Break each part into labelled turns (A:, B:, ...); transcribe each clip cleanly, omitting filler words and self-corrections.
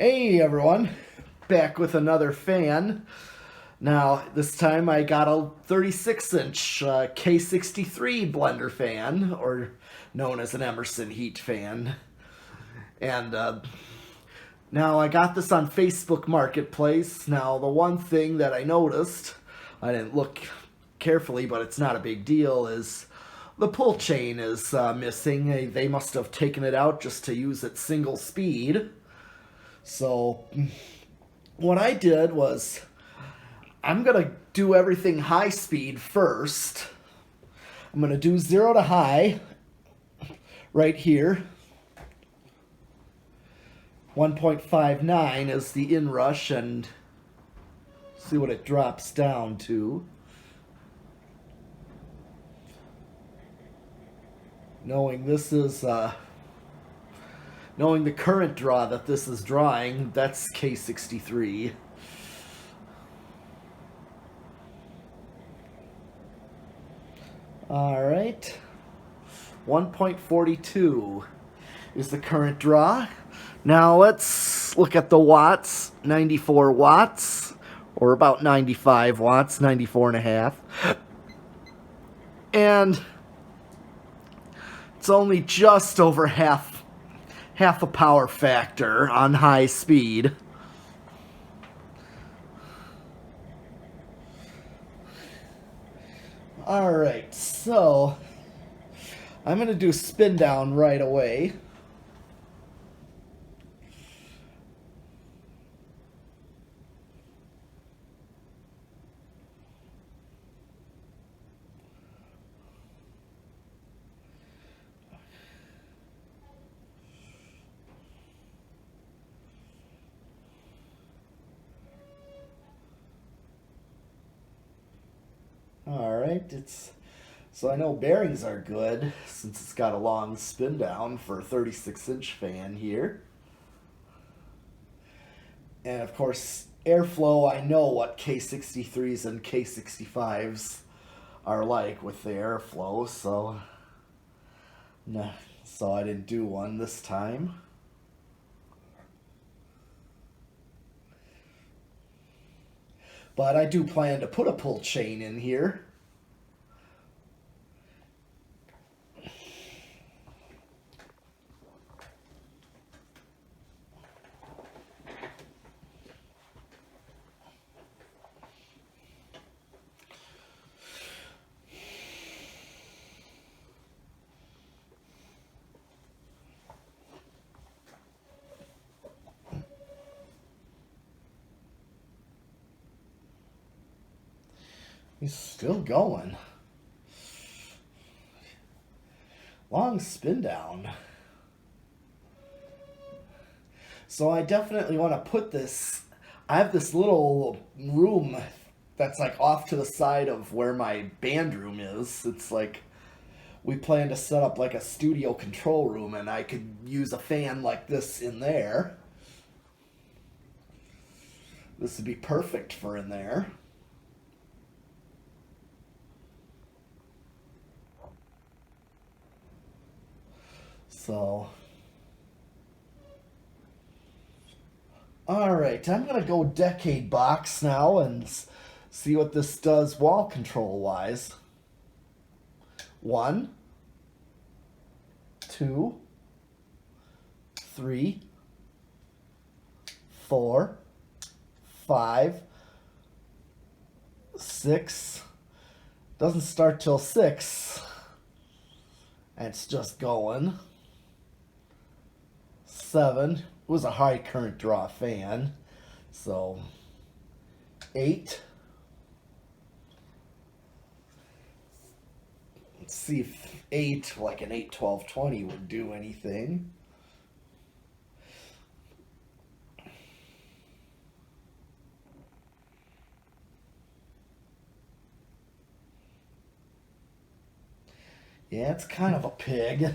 A: Hey everyone, back with another fan. Now, this time I got a 36-inch K63 blender fan, or known as an Emerson Heat fan. And now I got this on Facebook Marketplace. Now, the one thing that I noticed, I didn't look carefully, but it's not a big deal, is the pull chain is missing. They must have taken it out just to use it single speed. So what I did was I'm going to do everything high speed first. I'm going to do 0 to high right here. 1.59 is the inrush, and see what it drops down to. Knowing this is knowing the current draw that this is drawing, that's K63. All right. 1.42 is the current draw. Now let's look at the watts. 94 watts, or about 95 watts, 94 and a half. And it's only just over half a power factor on high speed. All right, so I'm going to do spin down right away. All right, so I know bearings are good since it's got a long spin down for a 36-inch fan here. And of course, airflow, I know what K63s and K65s are like with the airflow, so nah, so I didn't do one this time. But I do plan to put a pull chain in here. He's still going. Long spin down. So I definitely want to put this. I have this little room that's like off to the side of where my band room is. It's like we plan to set up like a studio control room, and I could use a fan like this in there. This would be perfect for in there. So, all right, I'm gonna go decade box now and see what this does wall control wise. 1, 2, 3, 4, 5, 6. Doesn't start till 6. And it's just going. 7. It was a high current draw fan. So 8. Let's see if 8, like an 8, 12, 20 would do anything. Yeah, it's kind of a pig.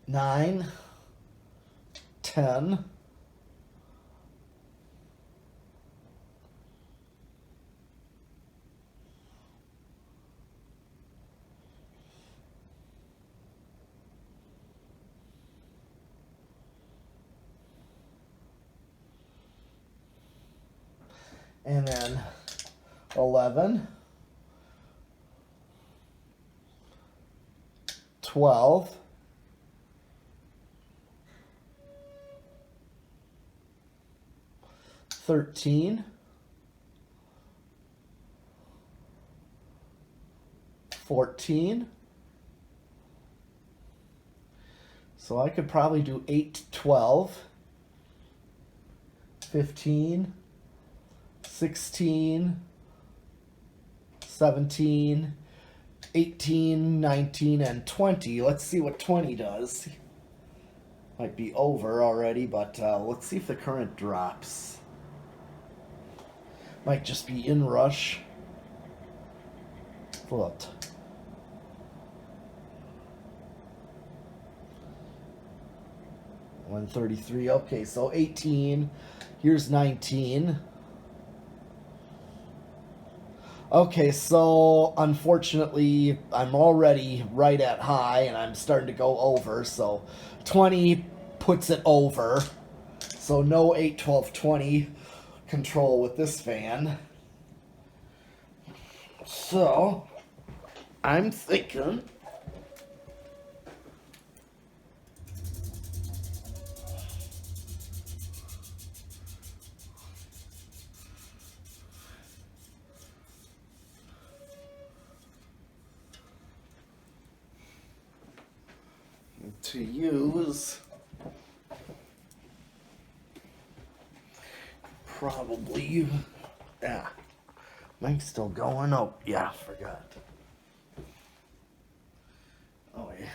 A: 9, 10. And then 11, 12, 13, 14. So I could probably do 8, 12, 15, 16, 17, 18, 19, and 20. Let's see what 20 does. Might be over already, but let's see if the current drops. Might just be in rush. What? $133. Okay, so 18. Here's 19. Okay, so unfortunately, I'm already right at high, and I'm starting to go over. So 20 puts it over. So no 8, 12, 20 control with this fan. So I'm thinking to use probably, yeah, mic's still going. Oh yeah, forgot. Oh yeah.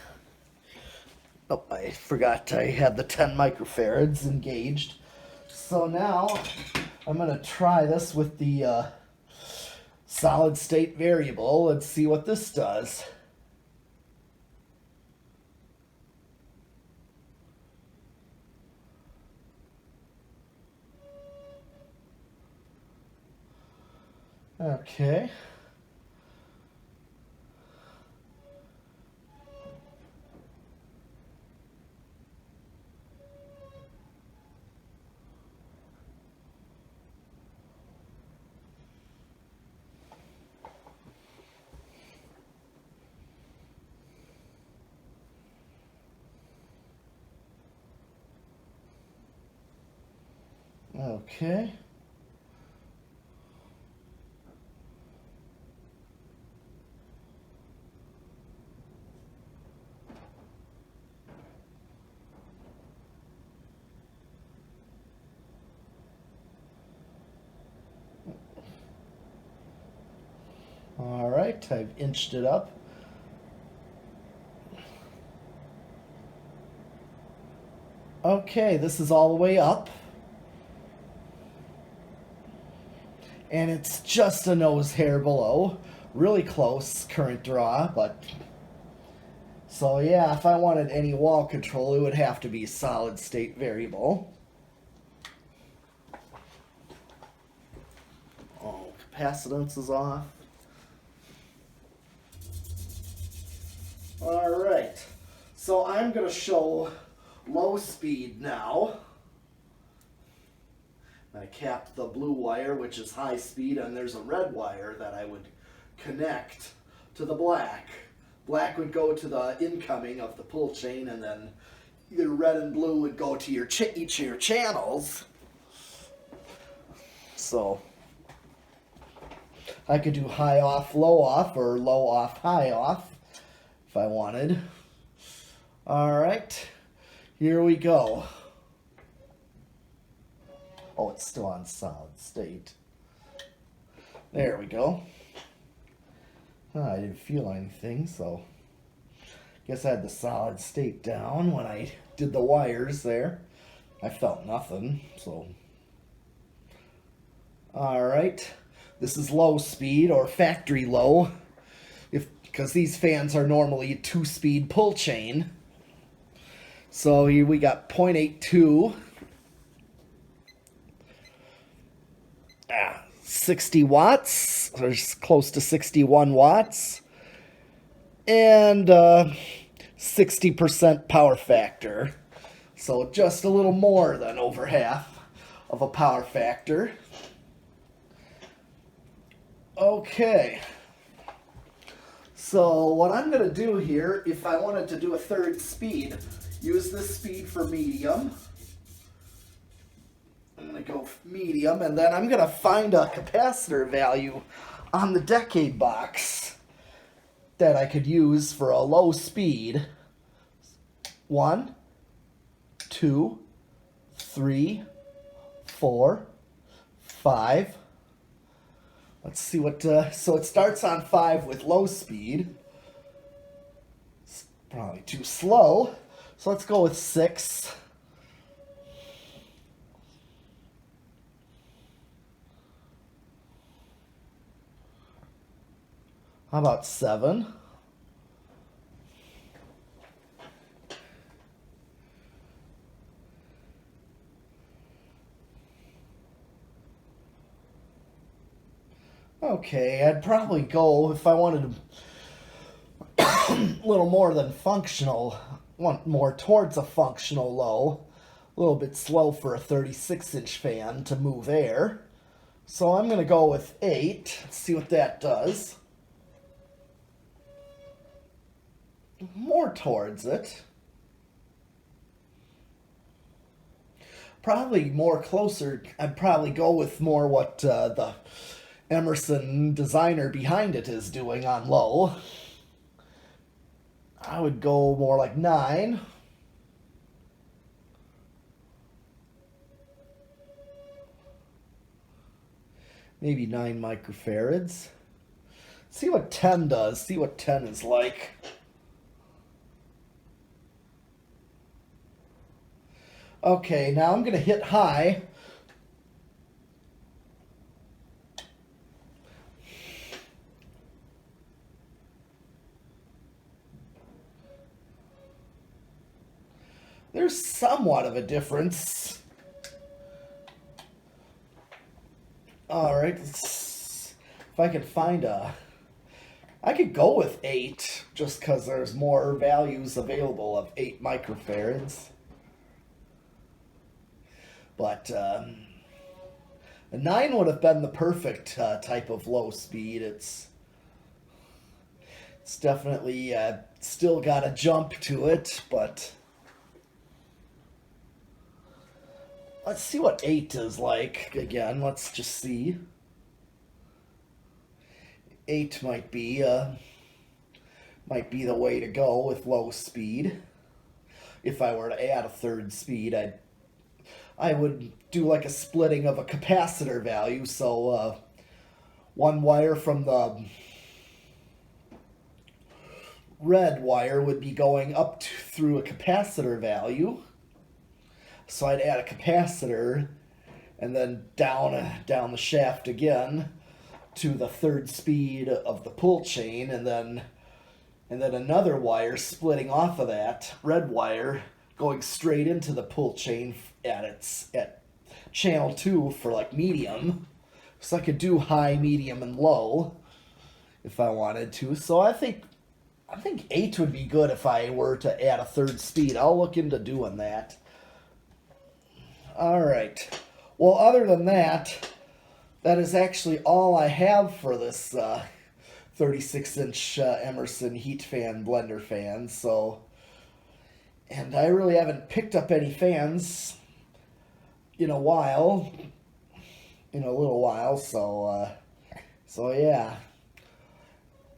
A: Oh, I forgot I had the 10 microfarads engaged. So now I'm gonna try this with the solid state variable and see what this does. Okay. Okay. All right, I've inched it up. Okay, this is all the way up. And it's just a nose hair below. Really close current draw, but... So yeah, if I wanted any wall control, it would have to be solid state variable. Oh, capacitance is off. Alright, so I'm going to show low speed now. I capped the blue wire, which is high speed, and there's a red wire that I would connect to the black. Black would go to the incoming of the pull chain, and then either red and blue would go to your each of your channels. So I could do high off, low off, or low off, high off if I wanted. Alright, here we go. Oh, it's still on solid state. There we go. I didn't feel anything, so guess I had the solid state down when I did the wires there. I felt nothing, so. Alright, this is low speed or factory low, because these fans are normally a 2-speed pull chain. So here we got 0.82. 60 watts, or close to 61 watts, and 60% power factor. So just a little more than over half of a power factor. Okay. So what I'm going to do here, if I wanted to do a third speed, use this speed for medium. I'm going to go medium, and then I'm going to find a capacitor value on the decade box that I could use for a low speed. 1, 2, 3, 4, 5. Let's see what, so it starts on 5 with low speed. It's probably too slow. So let's go with 6. How about 7? Okay, I'd probably go, if I wanted a little more than functional, want more towards a functional low, a little bit slow for a 36-inch fan to move air. So I'm going to go with 8. Let's see what that does. More towards it. Probably more closer. I'd probably go with more what the Emerson designer behind it is doing on low. I would go more like 9. Maybe 9 microfarads. See what 10 does. See what 10 is like. Okay, now I'm going to hit high. There's somewhat of a difference. Alright, if I could find a... I could go with 8, just because there's more values available of 8 microfarads. But a 9 would have been the perfect type of low speed. It's definitely still got a jump to it, but let's see what 8 is like. Again, let's just see. 8 might be the way to go with low speed. If I were to add a third speed, I would do like a splitting of a capacitor value. So one wire from the red wire would be going up through a capacitor value. So I'd add a capacitor and then down the shaft again to the third speed of the pull chain, and then another wire splitting off of that red wire going straight into the pull chain at channel 2 for like medium. So I could do high, medium, and low if I wanted to. So I think 8 would be good if I were to add a third speed. I'll look into doing that. Alright. Well, other than that, that is actually all I have for this 36-inch Emerson Heat fan, blender fan. So, and I really haven't picked up any fans in a while, in a little while. So yeah.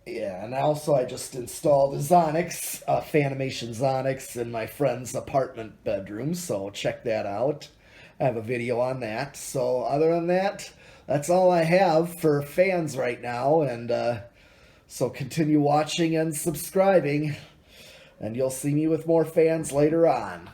A: Yeah, and also I just installed a Zonix, Fanimation Zonix, in my friend's apartment bedroom, so check that out. I have a video on that. So other than that, that's all I have for fans right now, and so continue watching and subscribing, and you'll see me with more fans later on.